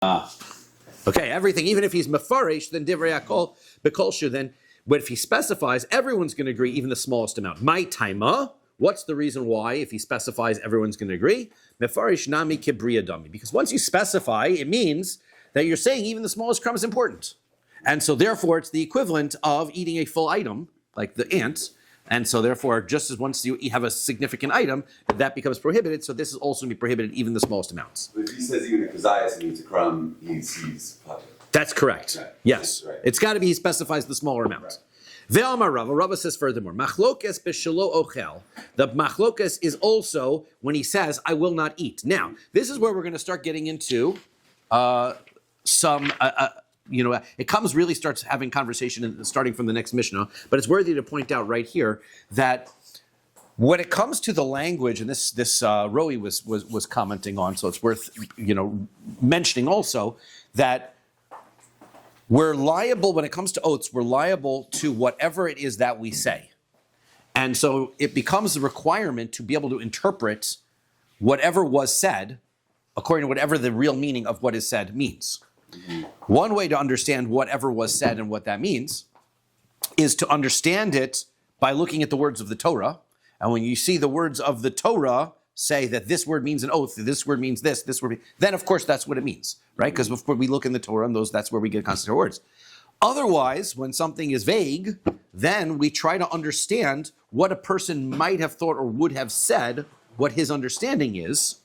Okay, everything, even if he's mefarish, then divrei hakol bekolshu, then but if he specifies, everyone's going to agree, even the smallest amount. My taima, what's the reason why, if he specifies, everyone's going to agree? Mefarish nami kibriya dami. Because once you specify, it means that you're saying even the smallest crumb is important. And so therefore, it's the equivalent of eating a full item, like the ant. And so therefore, just as once you have a significant item, that becomes prohibited. So this is also going to be prohibited, even the smallest amounts. But if he says even a kazayas and eats a crumb, he's potter. That's correct. Right. Yes. Right. It's got to be, he specifies the smaller amount. Ve'amar Rava, Rava says furthermore, machlokes b'shelo ochel. The machlokes is also when he says, I will not eat. Now, this is where we're going to start getting into it comes really starts having conversation starting from the next Mishnah, but it's worthy to point out right here that when it comes to the language, and this Roi was commenting on, so it's worth mentioning also that we're liable when it comes to oaths. We're liable to whatever it is that we say, and so it becomes a requirement to be able to interpret whatever was said according to whatever the real meaning of what is said means. One way to understand whatever was said and what that means is to understand it by looking at the words of the Torah. And when you see the words of the Torah say that this word means an oath, this word means this word, then of course that's what it means, right? Because before we look in the Torah and that's where we get constant words. Otherwise, when something is vague, then we try to understand what a person might have thought or would have said, what his understanding is.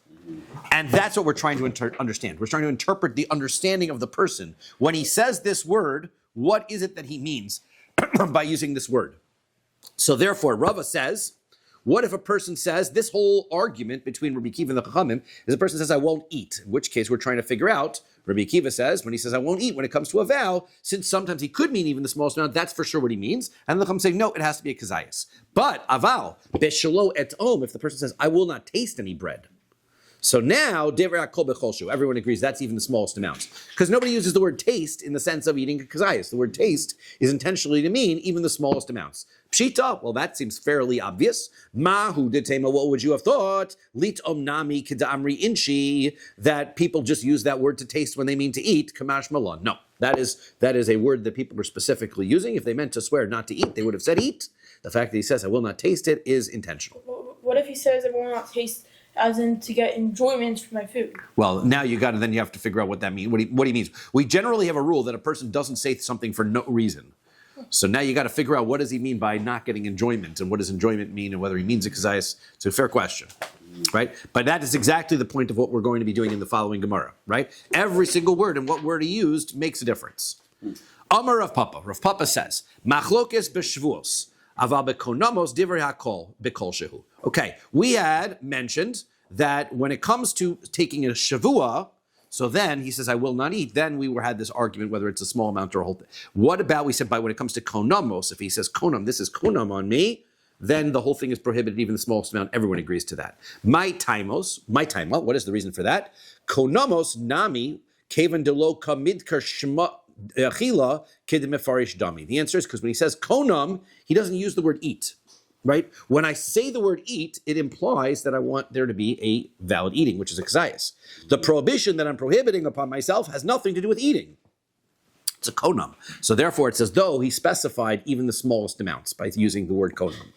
And that's what we're trying to understand. We're trying to interpret the understanding of the person. When he says this word, what is it that he means by using this word? So therefore, Rava says, what if a person says, this whole argument between Rabbi Akiva and the Chachamim is a person says, I won't eat, in which case we're trying to figure out, Rabbi Akiva says, when he says, I won't eat, when it comes to a vow, since sometimes he could mean even the smallest amount, that's for sure what he means. And the Chachamim say, no, it has to be a kazayas. But aval, beshalo et om, if the person says, I will not taste any bread. So now, everyone agrees that's even the smallest amount. Because nobody uses the word taste in the sense of eating a kazayas. The word taste is intentionally to mean even the smallest amounts. Pshita, well, that seems fairly obvious. Mahu ditema, what would you have thought? Lit omnami kedamri inchi, that people just use that word to taste when they mean to eat. Kamash malon. No, that is a word that people were specifically using. If they meant to swear not to eat, they would have said eat. The fact that he says, I will not taste it, is intentional. What if he says, I will not taste, as in to get enjoyment from my food? Well, now you have to figure out what that means. What he means. We generally have a rule that a person doesn't say something for no reason. So now you got to figure out what does he mean by not getting enjoyment, and what does enjoyment mean, and whether he means a kazayas. It's a fair question, right? But that is exactly the point of what we're going to be doing in the following Gemara, right? Every single word and what word he used makes a difference. Amar Rav Papa. Rav Papa says, Machlokes b'Shevuos. Aval bekonamos divrei hakol bekol shehu. Okay, we had mentioned that when it comes to taking a shavua, so then he says, I will not eat. Then we had this argument whether it's a small amount or a whole thing. What about, we said, when it comes to konamos, if he says konam, this is konam on me, then the whole thing is prohibited, even the smallest amount. Everyone agrees to that. My taima, what is the reason for that? Konamos nami kevan delo kamidkar shma achila kidemefarish dami. The answer is because when he says konam, he doesn't use the word eat. Right? When I say the word eat, it implies that I want there to be a valid eating, which is a kazayas. The prohibition that I'm prohibiting upon myself has nothing to do with eating. It's a konam. So therefore, it's as though he specified even the smallest amounts by using the word konam.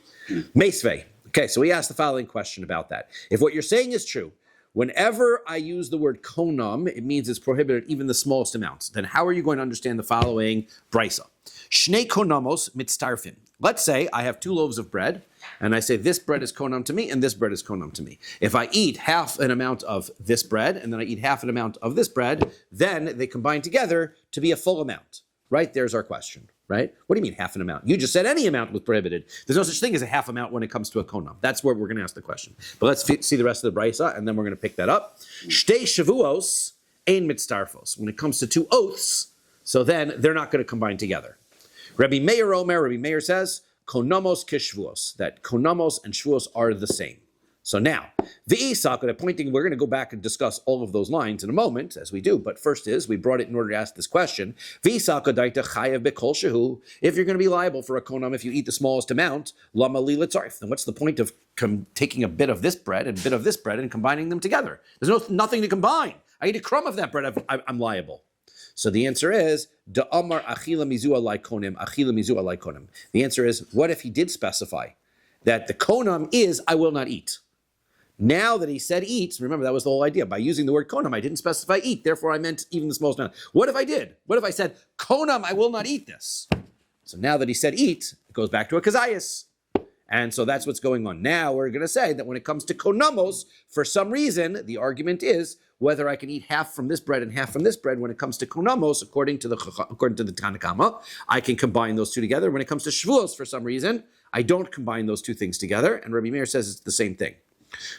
Meisvei. Okay, so we asked the following question about that. If what you're saying is true, whenever I use the word konam, it means it's prohibited even the smallest amounts. Then how are you going to understand the following brisa? Shnei konamos mitztarfin. Let's say I have 2 loaves of bread, and I say this bread is konam to me, and this bread is konam to me. If I eat half an amount of this bread, and then I eat half an amount of this bread, then they combine together to be a full amount. Right? There's our question. Right? What do you mean half an amount? You just said any amount was prohibited. There's no such thing as a half amount when it comes to a konam. That's where we're going to ask the question. But let's see the rest of the brisa, and then we're going to pick that up. Shtei Shevuos ein mitztarfos. When it comes to 2 oaths, so then they're not going to combine together. Rabbi Meir says, konamos kishvuos, that konamos and shvuos are the same. So now, v'isaka, pointing, we're going to go back and discuss all of those lines in a moment, as we do, but first we brought it in order to ask this question, v'isaka daita chayav bekol shehu, if you're going to be liable for a konam if you eat the smallest amount, lama li litzarif, then what's the point of taking a bit of this bread and a bit of this bread and combining them together? There's nothing to combine. I eat a crumb of that bread, I'm liable. So the answer is, Da'amar achila mizu alai konim, achila mizu alai konim. The answer is, what if he did specify that the konam is, I will not eat? Now that he said eat, remember that was the whole idea. By using the word konam, I didn't specify eat, therefore I meant even the smallest amount. What if I did? What if I said, konam, I will not eat this? So now that he said eat, it goes back to a kazayas. And so that's what's going on. Now we're going to say that when it comes to konamos, for some reason, the argument is whether I can eat half from this bread and half from this bread. When it comes to konamos, according to the Tanakama, I can combine those two together. When it comes to Shevuos, for some reason, I don't combine those two things together. And Rabbi Meir says it's the same thing.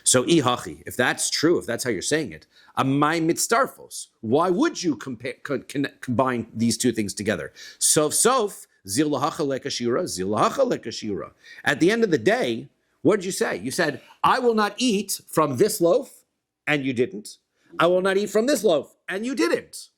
So ihachi, if that's true, if that's how you're saying it, amai mitzarfos, why would you combine these two things together? Sof, zil lahacha lekashira, zil lahacha lekashira. At the end of the day, what did you say? You said, I will not eat from this loaf, and you didn't. I will not eat from this loaf, and you didn't.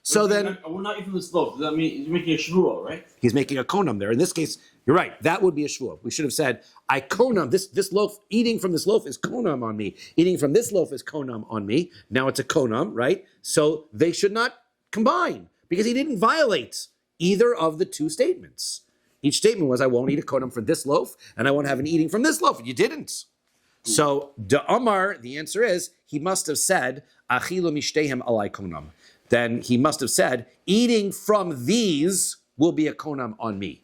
So then, I will not eat from this loaf. Does that mean he's making a shvuah, right? He's making a konam there. In this case, you're right. That would be a shvuah. We should have said, I konam, this loaf, eating from this loaf is konam on me. Eating from this loaf is konam on me. Now it's a konam, right? So they should not combine because he didn't violate either of the two statements. Each statement was, I won't eat a konam from this loaf, and I won't have an eating from this loaf. You didn't. So, Da'amar, the answer is, he must have said, Achilu mishtehem alai konam. Then he must have said, eating from these will be a konam on me.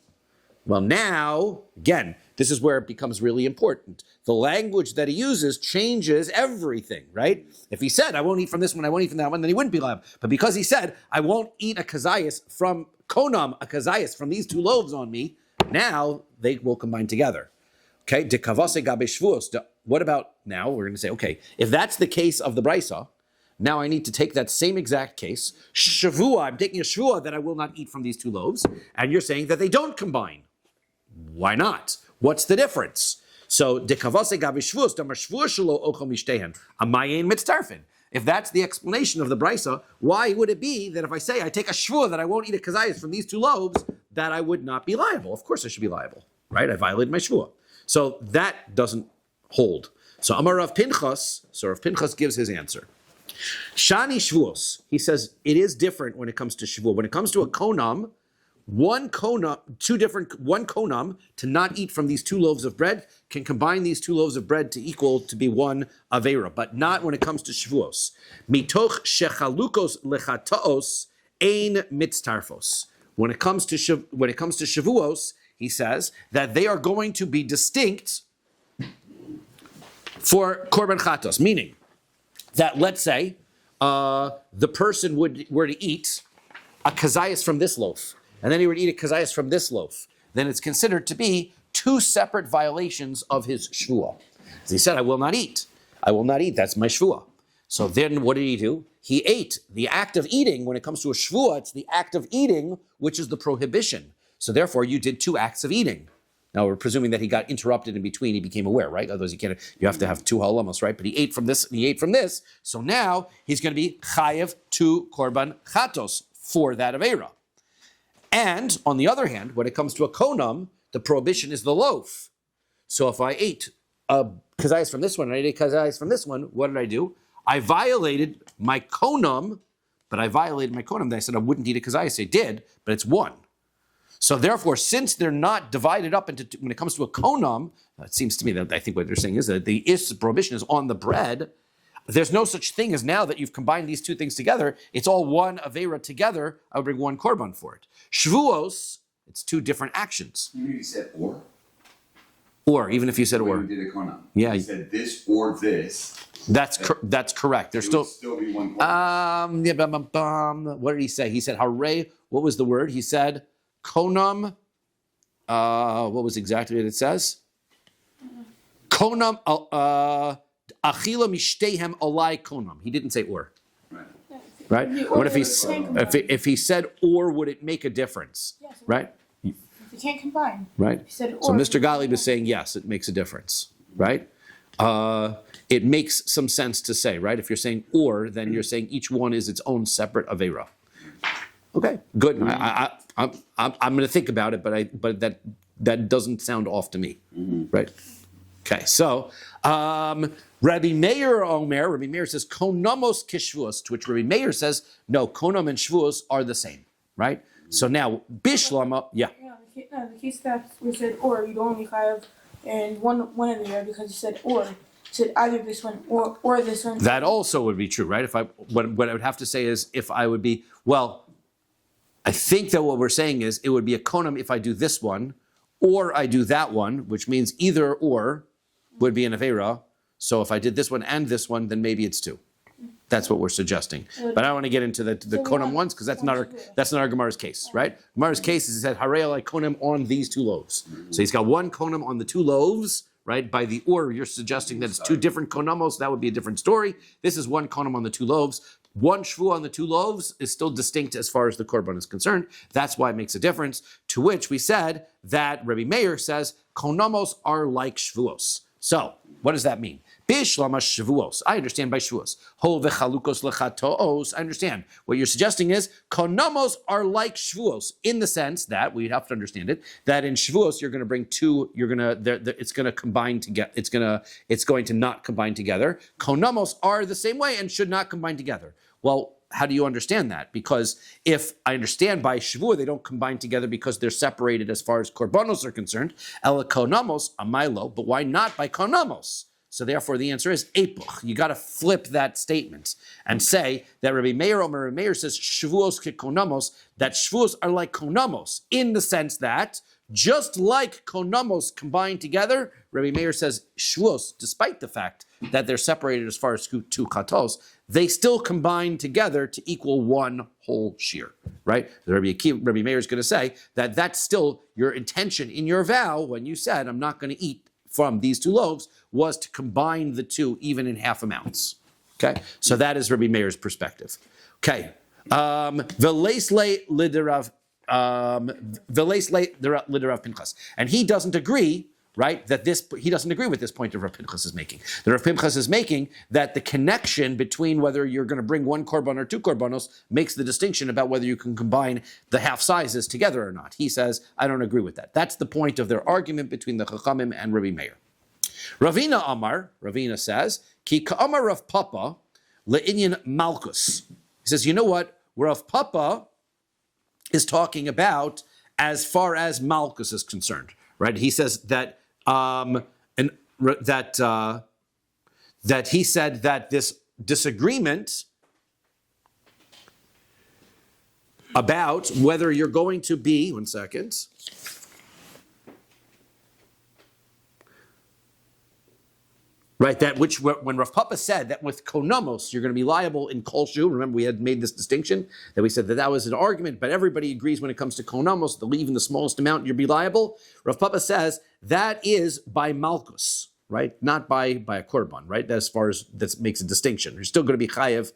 Well, now, again, this is where it becomes really important. The language that he uses changes everything, right? If he said, I won't eat from this one, I won't eat from that one, then he wouldn't be liable. But because he said, I won't eat a kazayas from konam, a kazayas from these two loaves on me, now they will combine together. Okay, de kavase gabe shvuos. What about now? We're going to say, okay, if that's the case of the brisa, now I need to take that same exact case. Shavua, I'm taking a shvua that I will not eat from these two loaves, and you're saying that they don't combine. Why not? What's the difference? So, de kavase gabe shvuos, damar shvua shelo ochel mishtehen, amayin mitzarfin. If that's the explanation of the brisa, why would it be that if I say I take a shvua that I won't eat a kazayas from these two loaves, that I would not be liable? Of course I should be liable, right? I violated my shvua. So that doesn't hold. So Amar Rav Pinchas, so Rav Pinchas gives his answer. Shani Shevuos, he says it is different when it comes to Shevuah. When it comes to a konam, one konam to not eat from these two loaves of bread can combine these two loaves of bread to be one avera, but not when it comes to Shevuos. Mitoch shechalukos lechataos ein mitztarfos. When it comes to Shevuos, he says that they are going to be distinct for korban chatos, meaning that let's say the person were to eat a kazayas from this loaf, and then he would eat a kazayas from this loaf, then it's considered to be two separate violations of his shvuah. As he said, I will not eat. I will not eat. That's my shvuah. So then what did he do? He ate. The act of eating, when it comes to a shvuah, it's the act of eating, which is the prohibition. So therefore, you did two acts of eating. Now we're presuming that he got interrupted in between. He became aware, right? Otherwise, you have to have two halamos, right? But he ate from this and he ate from this. So now he's going to be chayev to korban chatos for that avera. And on the other hand, when it comes to a konam, the prohibition is the loaf. So if I ate a kazayas from this one and I ate a kazayas from this one, what did I do? I violated my konam, but I violated my konam. I said I wouldn't eat a kazayas. I did, but it's one. So therefore, since they're not divided up into, when it comes to a konam, it seems to me that I think what they're saying is that the prohibition is on the bread. There's no such thing as now that you've combined these two things together. It's all one avera together. I would bring one korban for it. Shvuos, it's two different actions. You said or? Or, even if you said or. When you did a konam. Yeah. You said this or this. That's correct. There's It would still be one korban. What did he say? He said, hare, what was the word? He said, konam, what was exactly what it says? Konam, achila mishtehem alai konam. He didn't say or. Right? What if he said or, would it make a difference? Yes, right? You can't combine. Right? If you said So or, Mr. Galib is saying yes, it makes a difference. Right? It makes some sense to say, right? If you're saying or, then you're saying each one is its own separate avera. Okay, good. I'm going to think about it, but that doesn't sound off to me, right? Okay. Okay, so Rabbi Meir says konamos kishvuos, to which Rabbi Meir says no, konam and shvuos are the same, right? So now bishlama, yeah. No, the case that we said or, you'd only have and one in there because you said or. You said either this one or this one. That also would be true, right? If what I would have to say is if I would be, well, I think that what we're saying is it would be a konam if I do this one or I do that one, which means either or would be an avera. So if I did this one and this one, then maybe it's two. That's what we're suggesting. But I don't want to get into the konam ones because that's not our Gemara's case, right? Gemara's case is he said harei alai konam on these two loaves. So he's got one konam on the two loaves, right? By the or, you're suggesting that it's two different konamos. That would be a different story. This is one konam on the two loaves. One shvu on the two loaves is still distinct as far as the korban is concerned. That's why it makes a difference. To which we said that Rabbi Meir says konamos are like shvuos. So what does that mean? Bishlama Shevuos. I understand by Shevuos. Hol v'chalukos lechatos. I understand. What you're suggesting is konamos are like Shevuos in the sense that we'd have to understand it that in Shevuos you're going to bring two. It's going to combine together. It's going to not combine together. Konamos are the same way and should not combine together. Well, how do you understand that? Because if I understand by Shavuot, they don't combine together because they're separated as far as korbanos are concerned. Ela konamos amailo, but why not by konamos? So therefore, the answer is epuch. You got to flip that statement and say that Rabbi Meir says Shavuos kekonamos, that Shavuos are like konamos in the sense that just like konamos combine together, Rabbi Meir says Shavuos, despite the fact that they're separated as far as two chatos, they still combine together to equal one whole shear, right? Rabbi Meir is going to say that that's still your intention in your vow when you said, I'm not going to eat from these two loaves, was to combine the two even in half amounts. Okay, so that is Rabbi Meir's perspective. Okay, V'leisle liderav Pinchas, and he doesn't agree, right? He doesn't agree with this point of Rav Pinchas is making. The Rav Pinchas is making that the connection between whether you're going to bring one korban or two korbanos makes the distinction about whether you can combine the half sizes together or not. He says, I don't agree with that. That's the point of their argument between the Chachamim and Rabbi Meir. Ravina says, Ki ka'amar Rav Papa le'inyan malchus. He says, you know what? Rav Papa is talking about as far as malchus is concerned, right? He says that that he said that this disagreement about whether you're going to be, one second. Right, that which when Rav Papa said that with konamos you're going to be liable in kol shu. Remember, we had made this distinction that we said that was an argument, but everybody agrees when it comes to konamos, the even the smallest amount you'll be liable. Rav Papa says that is by malchus, right, not by a korban, right. As far as that makes a distinction, you're still going to be chayev.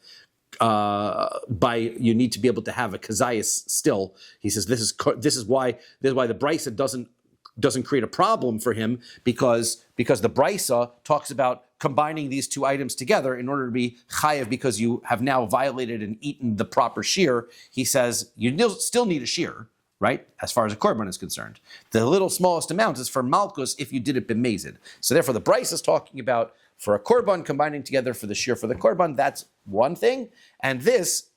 You need to be able to have a kazayas still. He says this is why the brisa doesn't create a problem for him because the brisa talks about combining these two items together in order to be chayev because you have now violated and eaten the proper shear. He says you still need a shear, right? As far as a korban is concerned, the little smallest amount is for malchus if you did it b'mezid. So therefore, the brisa is talking about for a korban combining together for the shear for the korban. That's one thing, and this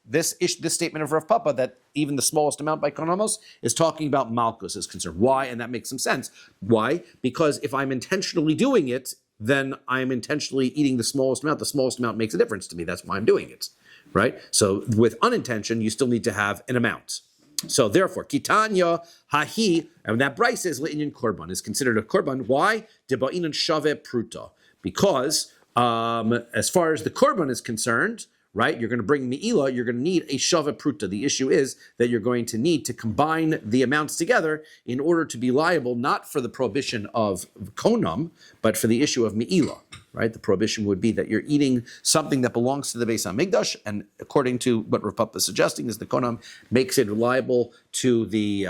statement of Rav Papa that even the smallest amount by konamos is talking about malchus is concerned. Why? And that makes some sense. Why? Because if I'm intentionally doing it, then I'm intentionally eating the smallest amount. The smallest amount makes a difference to me. That's why I'm doing it, right? So with unintention, you still need to have an amount. So therefore, kitanya hahi, and that brisa is le'inyan korban, is considered a korban. Why? Deba'inan shave pruta. Because as far as the korban is concerned, right, you're going to bring me'ilah, you're going to need a shava pruta. The issue is that you're going to need to combine the amounts together in order to be liable, not for the prohibition of konam, but for the issue of me'ilah, right? The prohibition would be that you're eating something that belongs to the Beis HaMikdash, and according to what Rav Papa is suggesting, is the konam makes it liable to bringing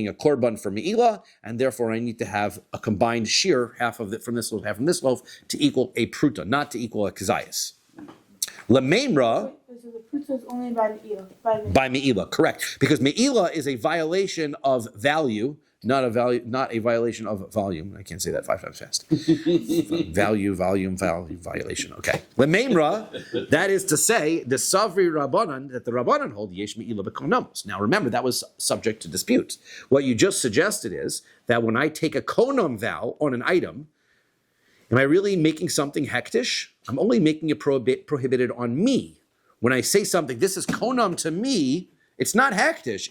a korban for me'ilah, and therefore I need to have a combined shear, half of it from this loaf, half from this loaf, to equal a pruta, not to equal a kazayas. Lememra. So the pruta is only by me'ilah. By me'ilah, correct. Because me'ilah is a violation of value, not a violation of volume. I can't say that 5 times fast. Value, violation. Okay. Lememra, that is to say, the Savri Rabbanan, that the Rabbanan hold Yesh Me'ila B'Konamos. Now remember, that was subject to dispute. What you just suggested is that when I take a konam vow on an item, am I really making something hektish? I'm only making it prohibited on me. When I say something, this is konam to me, it's not hektish.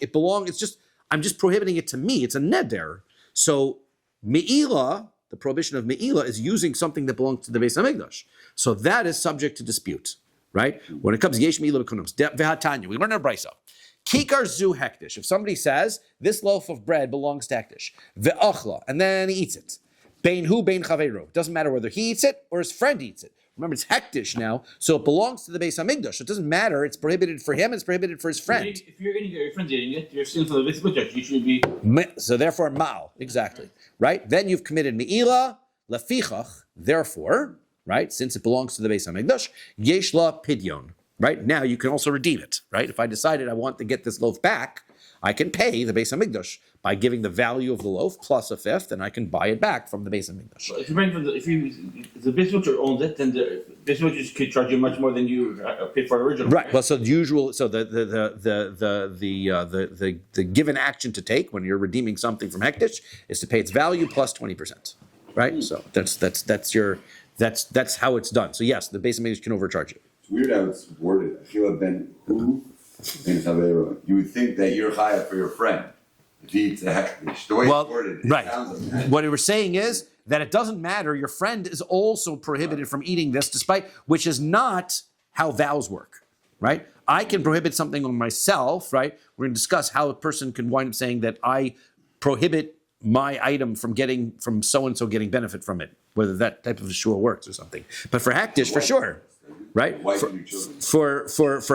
I'm just prohibiting it to me. It's a neder. So me'ila, the prohibition of me'ila, is using something that belongs to the Beis HaMikdash. So that is subject to dispute, right? When it comes to yesh me'ila b'konamos, ve'hatanya, we learn our brisa. Kikar zu hektish. If somebody says, this loaf of bread belongs to hektish, ve'achla, and then he eats it. Bein hu, bein chaveiro. Doesn't matter whether he eats it or his friend eats it. Remember, it's hektish now, so it belongs to the Beis HaMikdash. It doesn't matter. It's prohibited for him. It's prohibited for his friend. If you're going to get your friend eating it, you're stealing from the Beis HaMikdash. You should be. So therefore, ma'al, exactly, right? Then you've committed me'ila, lefichach. Therefore, right, since it belongs to the Beis HaMikdash, yesh la pidyon. Right now, you can also redeem it. Right, if I decided I want to get this loaf back, I can pay the Beis HaMikdash by giving the value of the loaf plus a fifth, and I can buy it back from the Beis HaMikdash. If the Beis HaMikdash owns it, then the Beis HaMikdash could charge you much more than you paid for the original. Right. Well, so the given action to take when you're redeeming something from hektish is to pay its value plus 20%. Right. So that's how it's done. So yes, the Beis HaMikdash can overcharge you. It's weird how it's worded. Achila ben hu ben chaveiro. You would think that you're chayav for your friend if he eats a hektish. The way it's worded, it sounds like that. What we were saying is that it doesn't matter. Your friend is also prohibited from eating this, which is not how vows work, right? I can prohibit something on myself, right? We're going to discuss how a person can wind up saying that I prohibit my item from so-and-so getting benefit from it, whether that type of a shul works or something. But for hektish, for sure. Right? For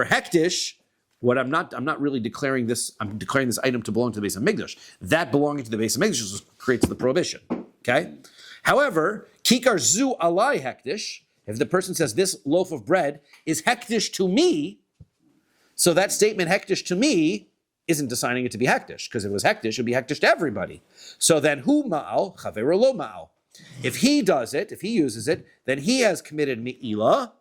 hektish, what I'm not really declaring this. I'm declaring this item to belong to the Beis HaMikdash. That belonging to the Beis HaMikdash creates the prohibition. Okay. However, kikar zu alai hektish. If the person says this loaf of bread is hektish to me, so that statement hektish to me isn't deciding it to be hektish, because if it was hektish, it would be hektish to everybody. So then hu ma'al chaveru lo ma'al. If he does it, if he uses it, then he has committed me'ila,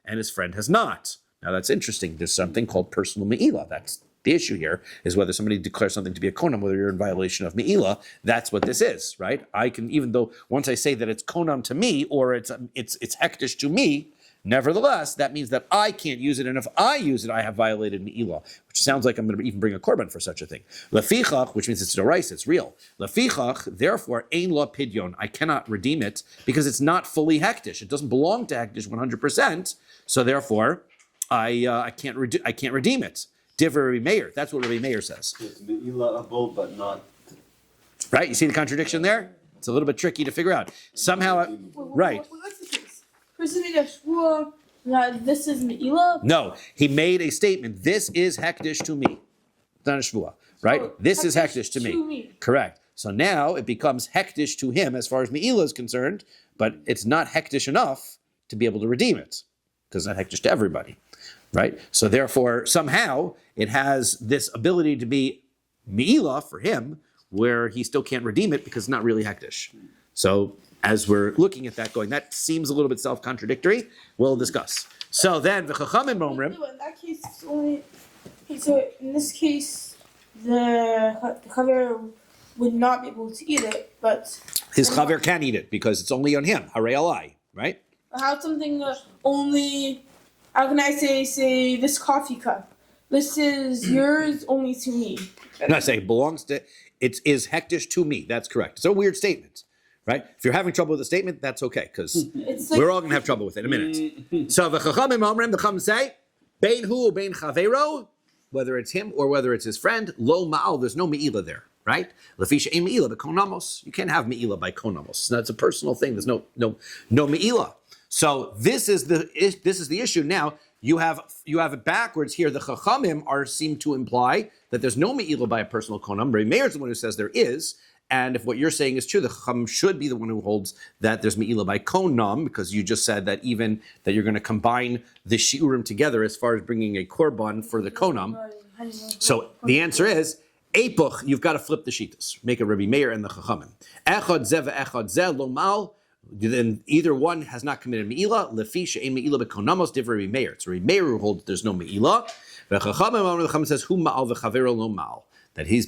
and his friend has not. Now that's interesting. There's something called personal me'ila. That's the issue here, is whether somebody declares something to be a konam, whether you're in violation of me'ila. That's what this is, right? I can, even though once I say that it's konam to me, or it's hektish to me, nevertheless, that means that I can't use it, and if I use it, I have violated me'ila, which sounds like I'm going to even bring a korban for such a thing. Lefichach, which means it's d'oraisa, it's real. Lefichach, therefore, ein la pidyon, I cannot redeem it because it's not fully hektish. It doesn't belong to hektish 100%. So therefore, I can't redeem it. Divrei Rabbi Meir. That's what Rabbi Meir says. It's me'ila'able, but not. Right? You see the contradiction there? It's a little bit tricky to figure out. Somehow, right? What's the case? Person made a shvua that this is me'ila. No, he made a statement. This is hektish to me. It's not a shvua, right? Oh, this is hektish to me. Correct. So now it becomes hektish to him as far as me'ila is concerned, but it's not hektish enough to be able to redeem it, because it's not hektish to everybody, right? So therefore, somehow it has this ability to be me'ila for him, where he still can't redeem it because it's not really hektish. So as we're looking at that, going, that seems a little bit self-contradictory. We'll discuss. So then, v'chachamim omrim. In that case, it's only. So in this case, the chaver would not be able to eat it, but His chaver can eat it because it's only on him. Harei alai, right? how something only. How can I say this coffee cup? This is yours only to me. No, I say it belongs to. It is hektish to me. That's correct. It's a weird statement, right? If you're having trouble with the statement, that's okay, because we're all going to have trouble with it in a minute. So v'chachamim omrim, the chacham say, bein hu or bein chavero, whether it's him or whether it's his friend, lo ma'al, there's no me'ila there, right? Lefisha ein me'ila b'konamos. You can't have me'ila by konamos. That's a personal thing. There's no me'ila. So this is the issue. Now you have it backwards here. The chachamim seem to imply that there's no me'ila by a personal konam. Rabbi Meir is the one who says there is. And if what you're saying is true, the chacham should be the one who holds that there's me'ila by konam, because you just said that even that you're going to combine the shiurim together as far as bringing a korban for the konam. So the answer is, Epoch, you've got to flip the shitas. Make a Rabbi Meir and the Chachamim. Echad zeh ve'echad zeh lo mal. Then either one has not committed me'ilah. Lefi she'ein me'ilah bekonamos divrei Rabbi Meir. It's Rabbi Meir who holds there's no me'ilah. V'chachamim says hu ma'al v'chavero lo mal. That he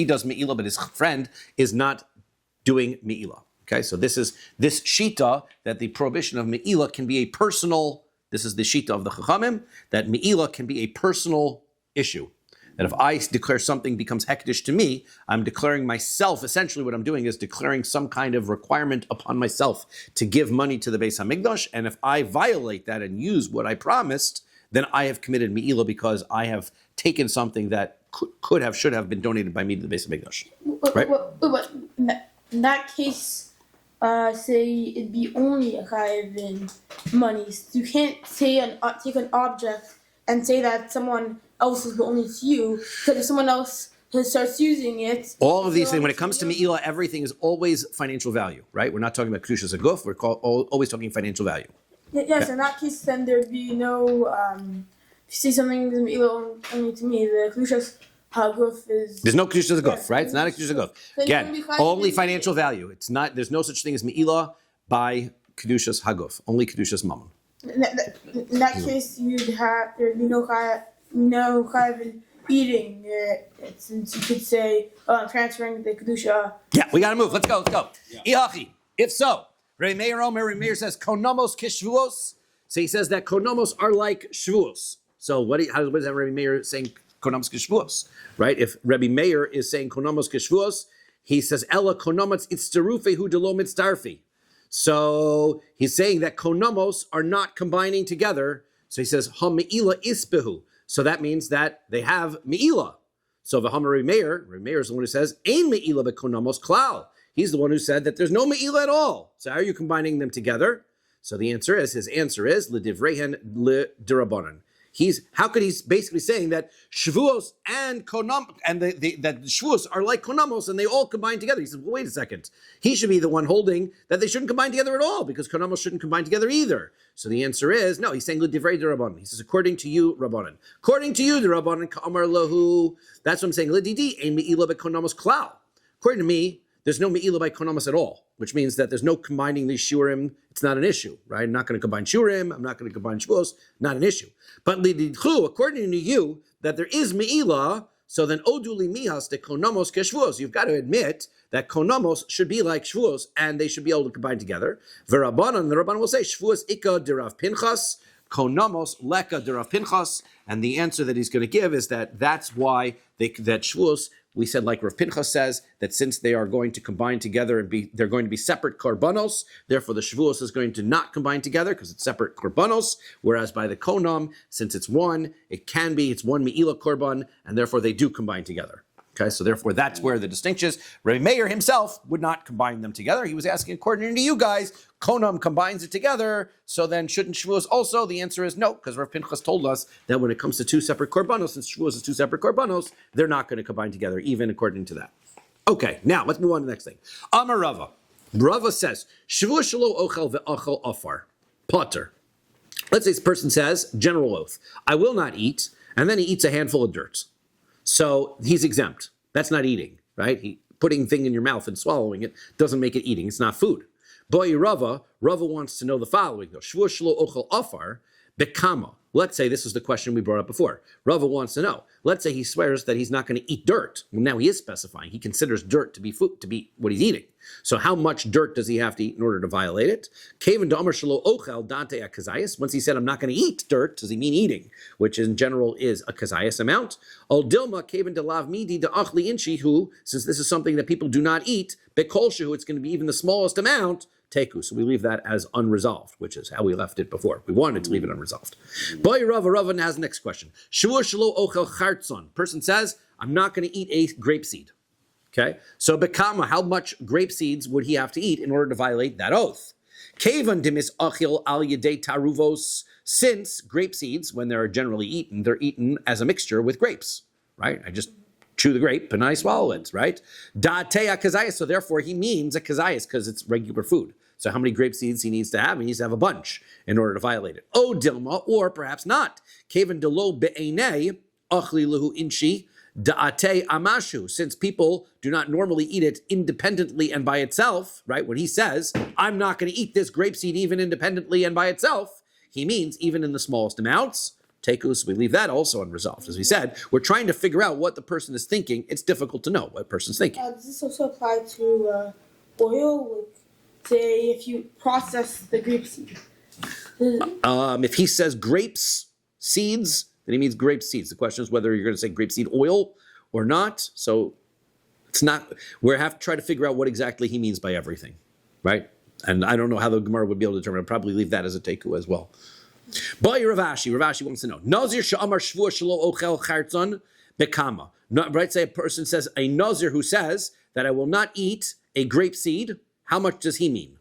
does me'ilah, but his friend is not doing me'ilah. Okay, so this shita that the prohibition of me'ilah can be a personal. This is the shita of the Chachamim that me'ilah can be a personal issue. That if I declare something becomes hektish to me, I'm declaring myself, essentially what I'm doing is declaring some kind of requirement upon myself to give money to the Beis HaMikdash, and if I violate that and use what I promised, then I have committed me'ilah because I have taken something that should have been donated by me to the Beis HaMikdash. Right? But in that case, say it'd be only a chayiv in monies. You can't say take an object and say that someone else is only to you, because if someone else starts using it. All of these things, when it comes to me'ilah, everything is always financial value, right? We're not talking about kedushas aguf. We're always talking financial value. Yes, in that case, then there'd be no. If you say something is me'ilah only to me, the kedushas aguf is. There's no kedushas aguf, right? It's not a kedushas aguf. Again, only financial value. It's not. There's no such thing as me'ilah by kedushas haguf. Only kedushas mammon. In that case, there'd be no chayiv in eating it, since you could say, I'm transferring the kedusha. Yeah, we got to move. Let's go. Iachi. If so, Rabbi Meir says konomos kishvuos. So he says that konomos are like shvuos. So what is that Rabbi Meir saying konomos kishvuos? Right? If Rabbi Meir is saying konomos kishvuos, he says ella konomos itzterufehu delo mitztarfi. So he's saying that konomos are not combining together. So he says ha me'ilah ispehu. So that means that they have me'ilah. So Rabbi Meir is the one who says ein me'ilah bekonamos klal. He's the one who said that there's no me'ilah at all. So how are you combining them together? So his answer is l'divrehen l'dirabanan. How could he basically saying that Shevuos and Konam and that Shevuos are like Konamos and they all combine together? He says, well, wait a second. He should be the one holding that they shouldn't combine together at all because Konamos shouldn't combine together either. So the answer is no. He's saying l'divrei d'Rabbanan. He says, according to you, Rabbanan. According to you, the Rabbanan ka'amar lahu. That's what I'm saying. L'didi ein me'ilah bekonamos klal. According to me, there's no me'ilah by konamos at all, which means that there's no combining these shiurim. It's not an issue, right? I'm not going to combine shiurim. I'm not going to combine shvuos. Not an issue. But lididchu, according to you, that there is me'ilah, so then oduli mihas de konamos keshvuos. You've got to admit that konamos should be like shvuos, and they should be able to combine together. V'rabbanan, the Rabbanan will say shvuos ika derav pinchas, konamos leka derav pinchas, and the answer that he's going to give is that that's why that shvuos. We said, like Rav Pinchas says, that since they are going to combine together and they're going to be separate korbanos, therefore the Shevuos is going to not combine together because it's separate korbanos, whereas by the Konam, since it's one one Me'ilah korban, and therefore they do combine together. Okay, so therefore that's where the distinction is. Rabbi Meir himself would not combine them together. He was asking, according to you guys, Konam combines it together, so then shouldn't Shevuos also? The answer is no, because Rav Pinchas told us that when it comes to two separate korbanos, since Shevuos is two separate korbanos, they're not going to combine together, even according to that. Okay, now let's move on to the next thing. Amar Rava. Rava says, Shevuos shelo ochel ve'achel afar. Potter. Let's say this person says, general oath, I will not eat, and then he eats a handful of dirt. So he's exempt. That's not eating, right? Putting thing in your mouth and swallowing it doesn't make it eating. It's not food. Boy, Rava wants to know the following though. Shevuos shelo ochel afar bekama. Let's say this is the question we brought up before. Rava wants to know. Let's say he swears that he's not going to eat dirt. Well, now he is specifying. He considers dirt to be food, to be what he's eating. So how much dirt does he have to eat in order to violate it? Kaven d'amar shelo ochel dante akazayis. Once he said, I'm not going to eat dirt, does he mean eating? Which in general is a kazayis amount. Ol dilma kaven delav midi da'achli inchi hu. Since this is something that people do not eat, bekol shehu, it's going to be even the smallest amount. Teku. So we leave that as unresolved, which is how we left it before. We wanted to leave it unresolved. Boy, Rava has the next question. Shevuos shelo ochel chartzon. Person says, I'm not going to eat a grape seed. Okay? So bekama, how much grape seeds would he have to eat in order to violate that oath? Kevan dimis achil al yedei taruvos. Since grape seeds, when they're generally eaten, they're eaten as a mixture with grapes. Right? I just chew the grape and I swallow it, right? Da'ate akazayis. So therefore he means a kazayis because it's regular food. So how many grape seeds he needs to have? He needs to have a bunch in order to violate it. O dilma, or perhaps not. Kaven delo be'enei achli lehu inchi Da'ate amashu, since people do not normally eat it independently and by itself, right? When he says, I'm not going to eat this grapeseed even independently and by itself, he means even in the smallest amounts. Tekus, we leave that also unresolved. As we said, we're trying to figure out what the person is thinking. It's difficult to know what a person's thinking. Does this also apply to oil? Like, say, if you process the grapeseed. If he says grapes, seeds, then he means grape seeds. The question is whether you're going to say grapeseed oil or not. So it's not, we have to try to figure out what exactly he means by everything, right? And I don't know how the Gemara would be able to determine. I'd probably leave that as a teku as well. Boy, Ravashi wants to know. Nazir she'amar Shevuos shelo ochel chartzon bekama. Right, say a person says, a Nazir who says that I will not eat a grape seed, how much does he mean?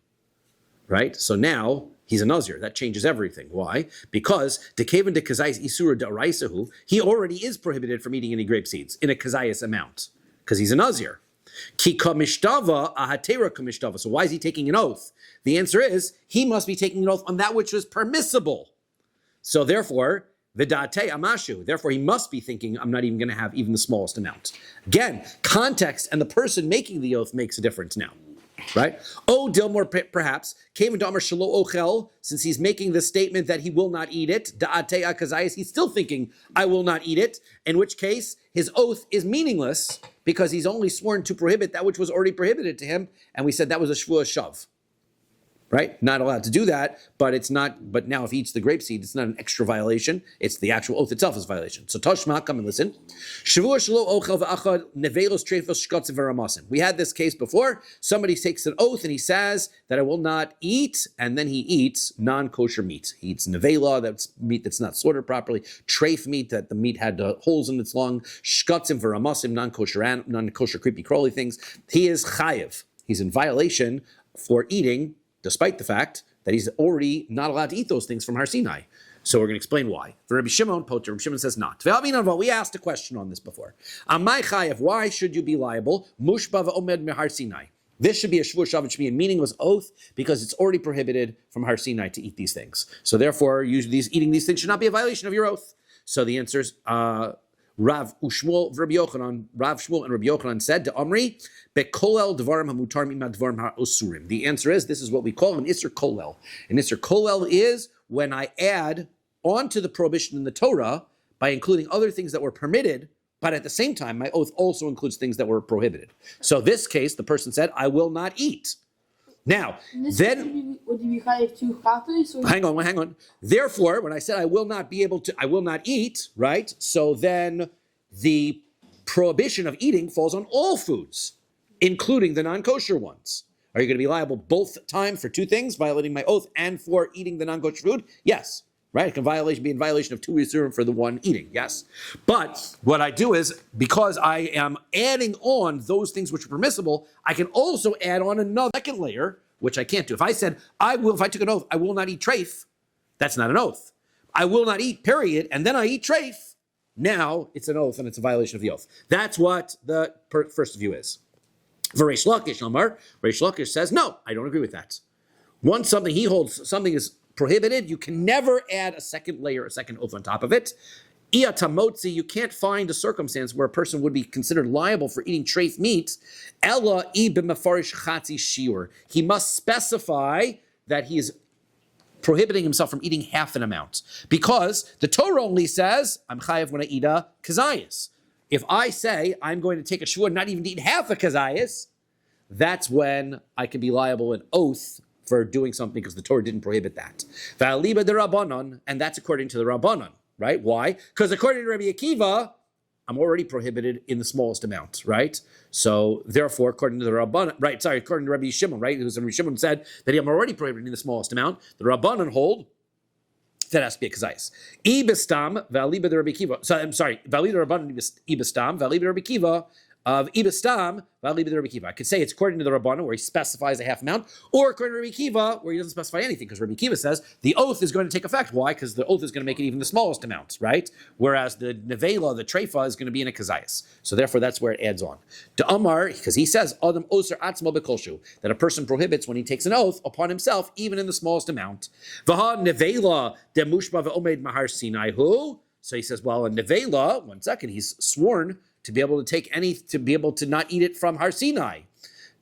Right? So now, he's a Nazir. That changes everything. Why? Because Dekevan de Kazayis Isura Da'araisahu, he already is prohibited from eating any grape seeds in a Kazayis amount. Because he's a Nazir. Ki Kamishtava Ahatera Kamishtava. So why is he taking an oath? The answer is, he must be taking an oath on that which was permissible. So therefore, Vidate Amashu. Therefore, he must be thinking, I'm not even going to have even the smallest amount. Again, context and the person making the oath makes a difference now. Right? Oh, Dilmore perhaps came into Amar Shelo Ochel, since he's making the statement that he will not eat it. Da'ate Akazayis, he's still thinking, I will not eat it. In which case, his oath is meaningless because he's only sworn to prohibit that which was already prohibited to him. And we said that was a Shevuos shav. Right? Not allowed to do that, but it's not, but now if he eats the grape seed, it's not an extra violation. It's the actual oath itself is violation. So Toshma, come and listen. We had this case before. Somebody takes an oath and he says that I will not eat, and then he eats non-kosher meat. He eats nevela, that's meat that's not slaughtered properly, treif meat, that the meat had holes in its lung, shkotzim v'ramasim, non-kosher creepy crawly things. He is chayiv. He's in violation for eating, despite the fact that he's already not allowed to eat those things from Har Sinai. So we're going to explain why. For Rabbi Shimon, Rabbi Shimon says not. We asked a question on this before. Amai chayav, why should you be liable? Mushba v'omed mehar Sinai. This should be a Shevuos shav, which should be a meaningless oath, because it's already prohibited from Har Sinai to eat these things. So therefore, eating these things should not be a violation of your oath. So the answer is, Rav Ushmuel, Rabbi Yochanan, Rav Shmuel and Rabbi Yochanan said to Omri, Bekolel dvarim hamutar mimad dvarim ha'osurim. The answer is, this is what we call an Isser Kolel. An Isser Kolel is when I add onto the prohibition in the Torah by including other things that were permitted, but at the same time, my oath also includes things that were prohibited. So this case, the person said, I will not eat. Now, then, would you be chayiv two chatos? hang on. Therefore, when I said I will not eat, right? So then the prohibition of eating falls on all foods, including the non-kosher ones. Are you going to be liable both times for two things, violating my oath and for eating the non-kosher food? Yes. Right? It can be in violation of two Yisurim for the one eating, yes. But what I do is, because I am adding on those things which are permissible, I can also add on another second layer, which I can't do. If I said, if I took an oath, I will not eat treif, that's not an oath. I will not eat, period, and then I eat treif. Now it's an oath and it's a violation of the oath. That's what the first view is. For Reish Lakish, Reish Lakish says, no, I don't agree with that. Once he holds something is prohibited, you can never add a second layer, a second oath on top of it. Iatamotzi, you can't find a circumstance where a person would be considered liable for eating treif meat. Ella ibimafarish chatzi shiur. He must specify that he is prohibiting himself from eating half an amount, because the Torah only says I'm chayav when I eat a kazayas. If I say I'm going to take a shvuah, not even to eat half a kazayas, that's when I can be liable an oath for doing something because the Torah didn't prohibit that. Va'aliba de Rabbanon, and that's according to the Rabbanon, right? Why? Because according to Rabbi Akiva, I'm already prohibited in the smallest amount, right? So therefore, according to the Rabbanon, according to Rabbi Shimon, right? Because Rabbi Shimon said that I'm already prohibited in the smallest amount. The Rabbanon hold that has to be a kazayis. Ibistam va'aliba de Rabbi Akiva. So I'm sorry, va'aliba de Rabbanon ibistam va'aliba de Rabbi Akiva. Of Ibistam, Rabbi Kiva. I could say it's according to the Rabbanon, where he specifies a half amount, or according to Rabbi Kiva, where he doesn't specify anything, because Rabbi Kiva says the oath is going to take effect. Why? Because the oath is going to make it even the smallest amount, right? Whereas the nevela, the treifa, is going to be in a kazayas. So therefore, that's where it adds on. To Amar, because he says, Adam oser atzmo bekolshu, that a person prohibits when he takes an oath upon himself, even in the smallest amount. Vaha nevela de mushba ve'omed mahar Sinai hu. So he says, well, a nevela, one second, he's sworn to be able to not eat it from Har Sinai.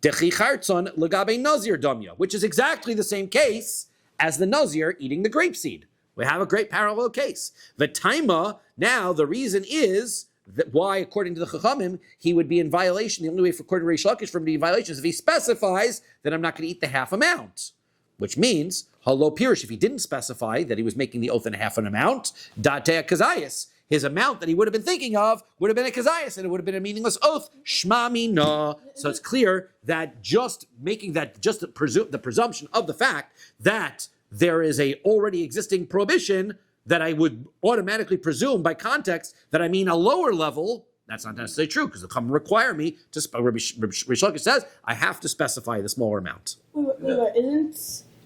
Dechi chartzon legabe nazir damya, which is exactly the same case as the nazir eating the grape seed. We have a great parallel case. V'taima, now the reason is that why, according to the Chachamim, he would be in violation. The only way for according to Reish Lakish for him to be in violation is if he specifies that I'm not going to eat the half amount. Which means, halo pirish, if he didn't specify that he was making the oath in a half an amount, datea kazayas, his amount that he would have been thinking of would have been a kazayas, and it would have been a meaningless oath. Shma mina. So it's clear that just making that, just the presumption of the fact that there is a already existing prohibition that I would automatically presume by context that I mean a lower level. That's not necessarily true because the Chachamim require me to. Reish Lakish says I have to specify the smaller amount.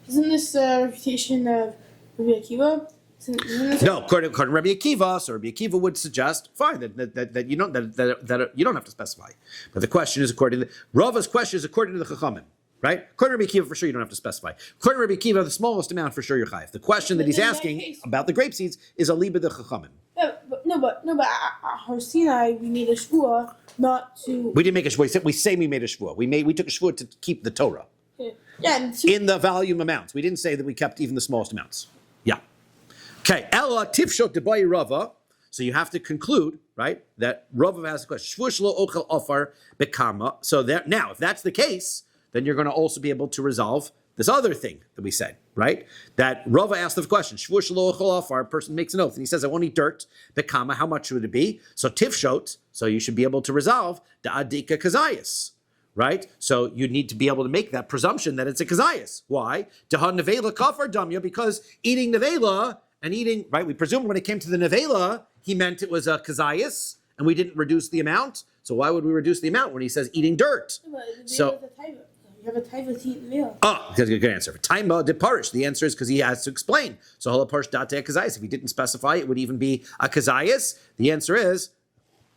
Isn't this a refutation of Rabbi Akiva? No, according to Rabbi Akiva, so Rabbi Akiva would suggest fine that you don't have to specify. But the question is according to Rava's question is according to the Chachamim, right? According to Rabbi Akiva, for sure you don't have to specify. According to Rabbi Akiva, the smallest amount for sure you're chayiv. The question that he's asking about the grape seeds is a liba de Chachamim. But at Har Sinai we made a shvua not to. We didn't make a shvua. We say we made a shvua. We took a shvua to keep the Torah. Yeah, In the volume amounts. We didn't say that we kept even the smallest amounts. Yeah. Okay. Ella tifshot debayi Rava. So you have to conclude, right, that Rava has a question. Shvuah shelo ochel ofar bekama. So that now, if that's the case, then you're going to also be able to resolve this other thing that we said, right? That Rava asked the question. Shvuah shelo ochel ofar. A person makes an oath and he says, "I won't eat dirt." Bekama. How much would it be? So tifshot. So you should be able to resolve the adika kazayas. Right? So you need to be able to make that presumption that it's a kazayas. Why? Deha nevela kafar damya, because eating nevela and eating, right? We presume when it came to the nevela, he meant it was a kazayas, and we didn't reduce the amount. So why would we reduce the amount when he says eating dirt? So you have a taiva to eat meal. that's a good answer. Taima de parish. The answer is because he has to explain. So hala parish date kazayas. If he didn't specify, it would even be a kazayas. The answer is,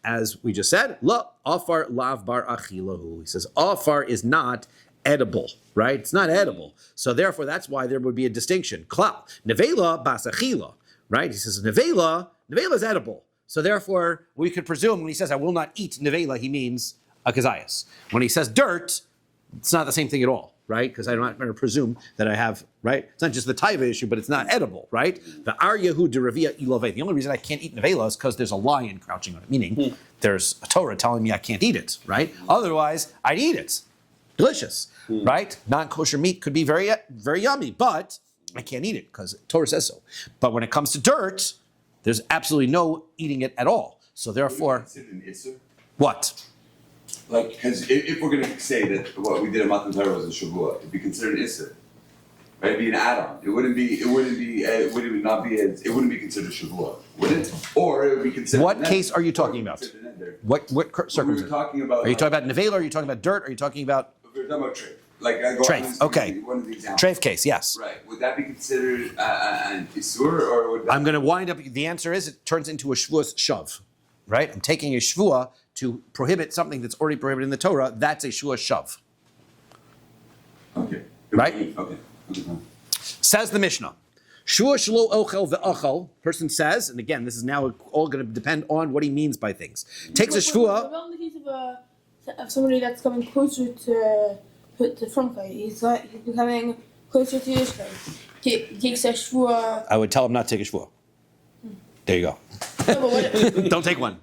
as we just said, la afar lav bar achilahu. He says afar is not edible, right? It's not edible. So therefore, that's why there would be a distinction. Klal nevela bas achila, right? He says nevela is edible. So therefore, we could presume when he says I will not eat nevela, he means a kazayas. When he says dirt, it's not the same thing at all, right? Because I'm not going to presume that I have, right? It's not just the taiva issue, but it's not edible, right? The aryahu deravia iloveh. The only reason I can't eat nevela is because there's a lion crouching on it, meaning there's a Torah telling me I can't eat it, right? Otherwise, I'd eat it. Delicious, right? Non-kosher meat could be very, very yummy, but I can't eat it because Torah says so. But when it comes to dirt, there's absolutely no eating it at all. So therefore, what? Like, because if we're going to say that what we did at Matan Torah was a Shevuos, it'd be considered Isser. Right? It'd be an add-on. It wouldn't be considered Shevuos, would it? Or it would be considered. What case are you talking about? What circumstance? We were talking about. Are you talking about nevela? Are you talking about dirt? Are you talking about? We're talking about treif. Like I go Treif, okay. One of the examples. Treif case, yes. Right. Would that be considered an Isur, or would that? I'm going to wind up. The answer is it turns into a shvuas shav, right? I'm taking a shvua to prohibit something that's already prohibited in the Torah. That's a shvuas shav. Okay. Right? Okay. Says the Mishnah. Shvuah shelo ochel ve'achal. Person says, and again, this is now all going to depend on what he means by things. Takes a shvuah. What about in the case of somebody that's coming closer to Frankfurt? He's becoming closer to Israel. Takes a shvuah. I would tell him not to take a shvuah. There you go. No, but what, Don't take one.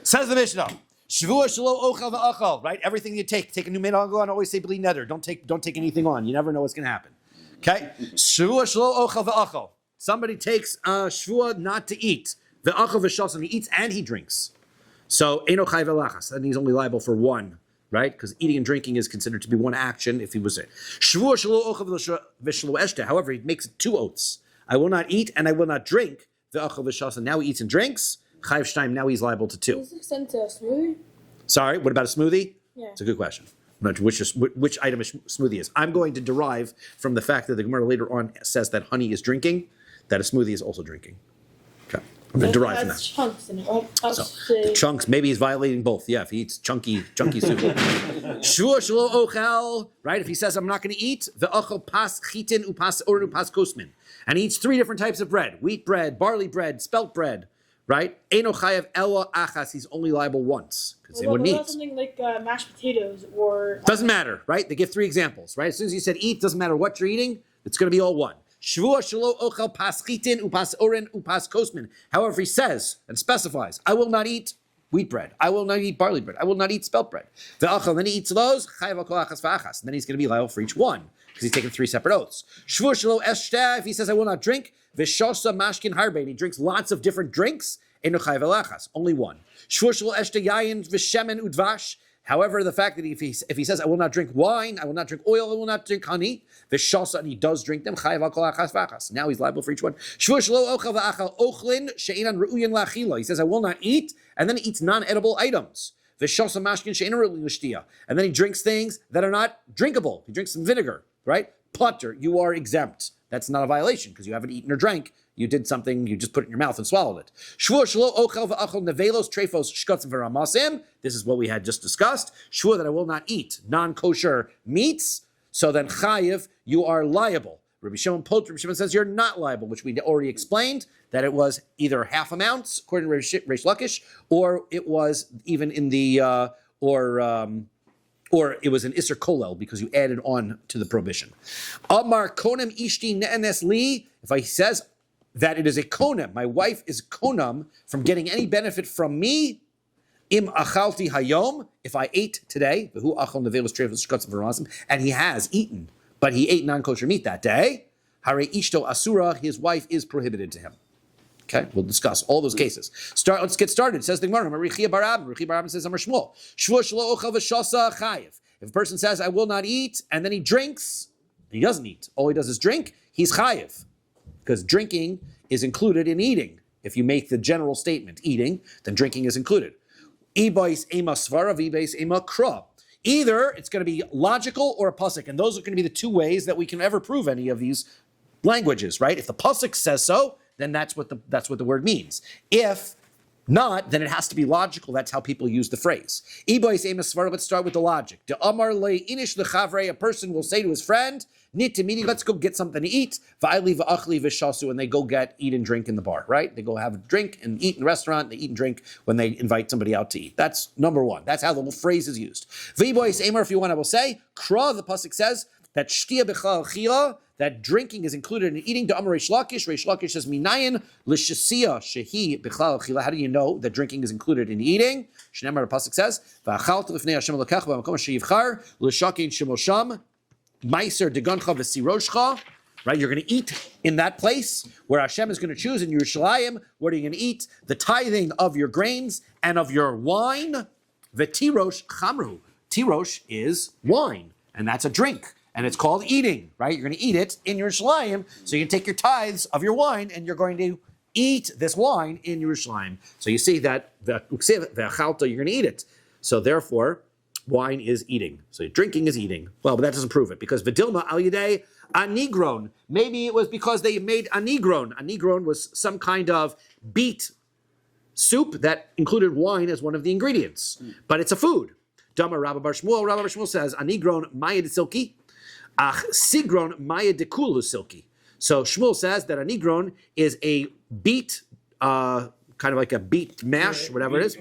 Says the Mishnah. Shevuos shelo ochel ve'achal. Right? Everything you take a new minhag on. Always say bli neder. Don't take anything on. You never know what's going to happen. Okay? Shevuos shelo ochel ve'achal. Somebody takes a shvuah not to eat. Ve'achal v'shas, and he eats and he drinks. So eno chai ve'lachas, and he's only liable for one, right? Because eating and drinking is considered to be one action. If he was it, Shevuah shelo ochel v'shelo eshte. However, he makes it two oaths. I will not eat and I will not drink. Ve'achal v'shas, and now he eats and drinks. Chayv shtaim. Now he's liable to two. does this extend to a smoothie? Sorry, what about a smoothie? Yeah. It's a good question. I'm not sure which item a smoothie is. I'm going to derive from the fact that the Gemara later on says that honey is drinking, that a smoothie is also drinking. Okay, I'm going to derive from that. Chunks in it. So the chunks, maybe he's violating both. Yeah, if he eats chunky soup. Shvuah shelo ochel, right? If he says I'm not going to eat, ve'achel pas chitin upas orin upas kosmin, and he eats three different types of bread: wheat bread, barley bread, spelt bread, right? Eino chayav elo achas, he's only liable once, because they wouldn't What about eat. something like mashed potatoes or Doesn't matter, right? They give 3 examples, right? As soon as you said eat, doesn't matter what you're eating, it's going to be all one. Shevuos shelo ochel pas chitin upas oren upas kosmin. However, he says and specifies, I will not eat wheat bread. I will not eat barley bread. I will not eat spelt bread. Ve'achal, then he eats those, chayav al kol achas v'achas. And then he's going to be liable for each one, because he's taken 3 separate oaths. Shevuos shelo eshteh, if he says I will not drink, v'shosa mashkin harbe, and he drinks lots of different drinks, eno chayav al achas, only one. Shevuos shelo eshteh yayin v'shemen udvash. However, the fact that if he says, I will not drink wine, I will not drink oil, I will not drink honey, v'shasa, and he does drink them, chayav al kol achas v'achas. Now he's liable for each one. Shevuos shelo ochel v'achal ochlin she'enan ru'uyin la'achila. He says, I will not eat, and then he eats non-edible items. V'shasa mashkin she'enan ru'uyin l'shtiya. And then he drinks things that are not drinkable. He drinks some vinegar, right? Putter, you are exempt. That's not a violation, because you haven't eaten or drank. You did something, you just put it in your mouth and swallowed it. Shvuah shelo ochel v'achol nevelos, trefos, shkotzim v'ramasim. This is what we had just discussed. Shvuah that I will not eat non-kosher meats. So then chayiv, you are liable. Rabbi Shimon says you're not liable, which we already explained, that it was either half amounts, according to Reish Lakish, or it was even in the, or it was an Isser Kolel, because you added on to the prohibition. Amar konem ishti ne'enes li, if he says that it is a konem, my wife is konam from getting any benefit from me, im achalti hayom, if I ate today, and he has eaten, but he ate non-kosher meat that day, hare ishto asura, his wife is prohibited to him. Okay, we'll discuss all those cases. Let's get started. It says the Gemara, Marichia Barab says, Amar Shmuel, Shvuah shelo ochel v'shasa chayiv. If a person says, I will not eat, and then he drinks, he doesn't eat. All he does is drink, he's chayiv. Because drinking is included in eating. If you make the general statement, eating, then drinking is included. Ibais ema svara, vibais ema kra. Either it's going to be logical or a pasuk, and those are going to be the 2 ways that we can ever prove any of these languages, right? If the pasuk says so, then that's what the word means. If not, then it has to be logical. That's how people use the phrase. Let's start with the logic. A person will say to his friend, let's go get something to eat. And they go eat and drink in the bar, right? They go have a drink and eat in the restaurant. They eat and drink when they invite somebody out to eat. That's number 1. That's how the phrase is used. If you want, I will say, Kra, the pasuk says, that shtia b'chal chila, that drinking is included in eating. To Amar Reish Lakish says, Minayin l'shasiya shehi b'chal chila. How do you know that drinking is included in eating? Shneimar, the pasuk says, V'achalta l'fnei Hashem l'kach b'makom sheyivchar l'shakin shemosham meiser degancha v'siroshcha. Right, you're going to eat in that place where Hashem is going to choose in Yerushalayim. What are you going to eat? The tithing of your grains and of your wine. V'tirosh chamru. Tirosh is wine, and that's a drink. And it's called eating, right? You're going to eat it in Yerushalayim. So you can take your tithes of your wine and you're going to eat this wine in Yerushalayim. So you see that the you're going to eat it. So therefore, wine is eating. So drinking is eating. Well, but that doesn't prove it, because Vidilma al Yidei anigron. Maybe it was because they made anigron. Anigron was some kind of beet soup that included wine as one of the ingredients. But it's a food. Dama Rabbi Bar Shmuel says, anigron maya de silki. Ach sigron maya dekulu silky. So Shmuel says that a nigron is a beet, kind of like a beet mash, whatever it is.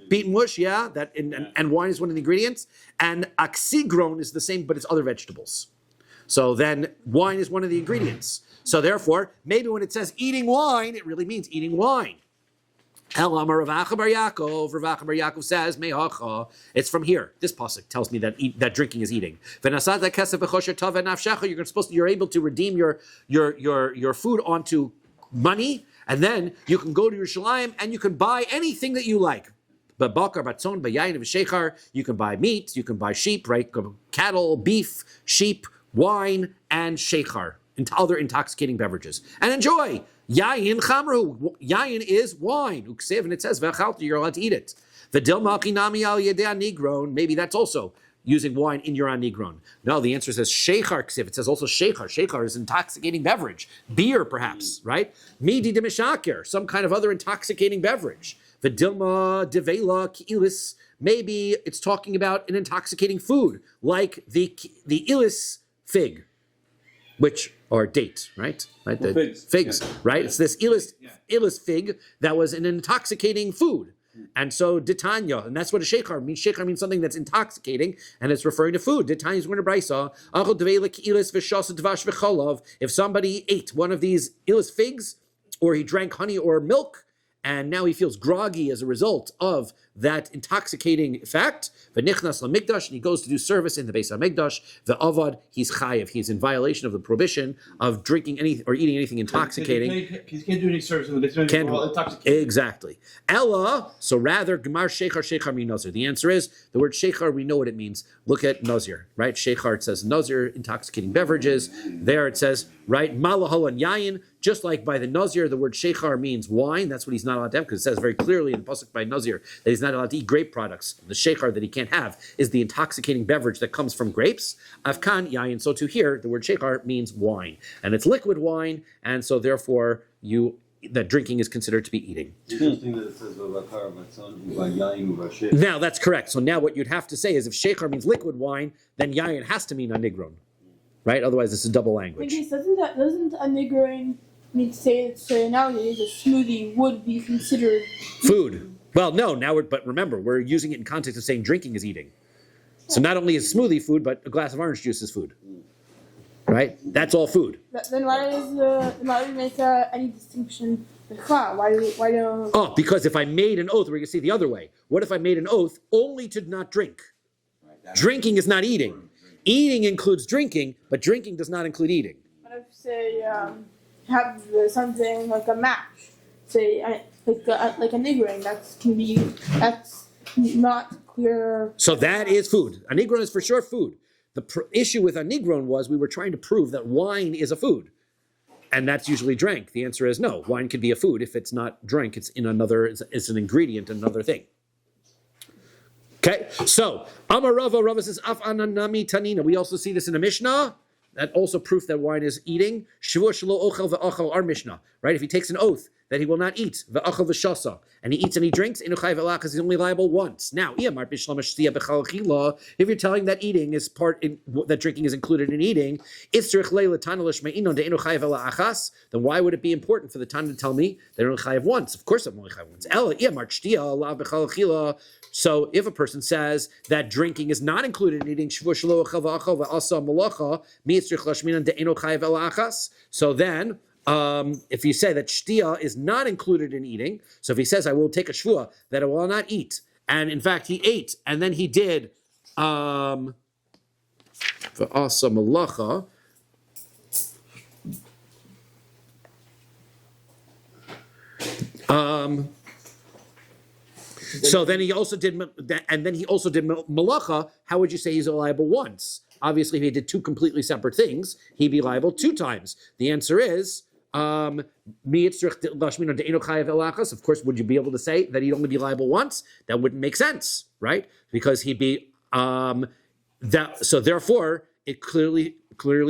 Beet mush, yeah. That and wine is one of the ingredients. And oxygron is the same, but it's other vegetables. So then wine is one of the ingredients. So therefore, maybe when it says eating wine, it really means eating wine. El Amar Rav Acha Bar Yaakov says, Mehacha, it's from here. This pasuk tells me that drinking is eating. You're able to redeem your food onto money, and then you can go to Yerushalayim and you can buy anything that you like. You can buy meat, you can buy sheep, right? Cattle, beef, sheep, wine, and sheikhar, and other intoxicating beverages. And enjoy. Yayin chamru. Yayin is wine. Uksev, and it says, you're allowed to eat it. Maybe that's also using wine in your anigron. No, the answer says sheikhar ksiv. It says also sheikhar. Sheikhar is intoxicating beverage. Beer, perhaps, right? Midi de mishaker, some kind of other intoxicating beverage. Vidilma devela ki'ilis. Maybe it's talking about an intoxicating food, like the ilis fig, which or date, right? Right, Well, the figs. right? It's this ilus Yeah. fig that was an intoxicating food. And so ditanya, and that's what a shechar means. Shechar means something that's intoxicating, and it's referring to food. Ditanya is going to brisa. If somebody ate one of these ilus figs, or he drank honey or milk, and now he feels groggy as a result of that intoxicating effect. V'nichnas lamikdash, and he goes to do service in the Beis Hamikdash. V'avad, he's chayiv. He's in violation of the prohibition of drinking any or eating anything intoxicating. He can't do any service in the basement. Can't Well, do intoxicated. exactly. Ella, so rather gemar shechar mi nazir. The answer is the word shechar. We know what it means. Look at nazir, right? Shechar, it says nazir, intoxicating beverages. There it says right malahol and yayin. Just like by the nazir, the word shechar means wine. That's what he's not allowed to have, because it says very clearly in the pasuk by nazir that he's not allowed to eat grape products. The shechar that he can't have is the intoxicating beverage that comes from grapes. Afkan yayin. So to here, the word shechar means wine, and it's liquid wine, and so therefore that drinking is considered to be eating. Interesting that it says V'vakar Vatzon Uvayayin Uvashech. Now that's correct. So now what you'd have to say is if shechar means liquid wine, then yayin has to mean anigron, right? Otherwise, this is double language. Maybe doesn't a niggering mean to say that nowadays a smoothie would be considered Food. Well, no. But remember, we're using it in context of saying drinking is eating. So not only is smoothie food, but a glass of orange juice is food, right? That's all food. Then why do we make any distinction? Why don't? Oh, because if I made an oath, we're going to see the other way. What if I made an oath only to not drink? Drinking is not eating. Eating includes drinking, but drinking does not include eating. What if say have something like a match, say like a niggering that's not clear. So that is food. A negron is for sure food. The issue with a negron was we were trying to prove that wine is a food, and that's usually drank. The answer is no. Wine could be a food if it's not drank. It's in another. It's an ingredient in another thing. Okay. So Amar Rava says Af ananami tanina. We also see this in a Mishnah. That also proof that wine is eating. Shevuos shelo ochel ve'achal, our Mishnah, right? If he takes an oath that he will not eat, ve'achal v'shasa, and he eats and he drinks, inu chayav elach, because he's only liable once. Now, if you're telling that eating is that drinking is included in eating, then why would it be important for the Tana to tell me that I'm only chayav once? Of course I'm only chayav once. So if a person says that drinking is not included in eating, so then if you say that shtia is not included in eating, so if he says I will take a shvua that I will not eat, and in fact he ate and then he did v'asa malacha. So then he also did, and then he also did malacha. How would you say he's liable once? Obviously, if he did two completely separate things, he'd be liable two times. The answer is, of course, would you be able to say that he'd only be liable once? That wouldn't make sense, right? Because he'd be that. So therefore, it clearly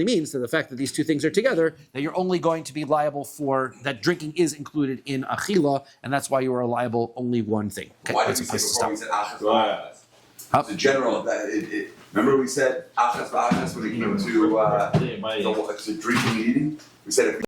means that the fact that these two things are together, that you're only going to be liable for that drinking is included in achila, and that's why you are liable only one thing. Okay, Why did that's we a place say to before stop. we said achas v'achas? The general, remember we said achas v'achas when it came to drinking and eating? We said if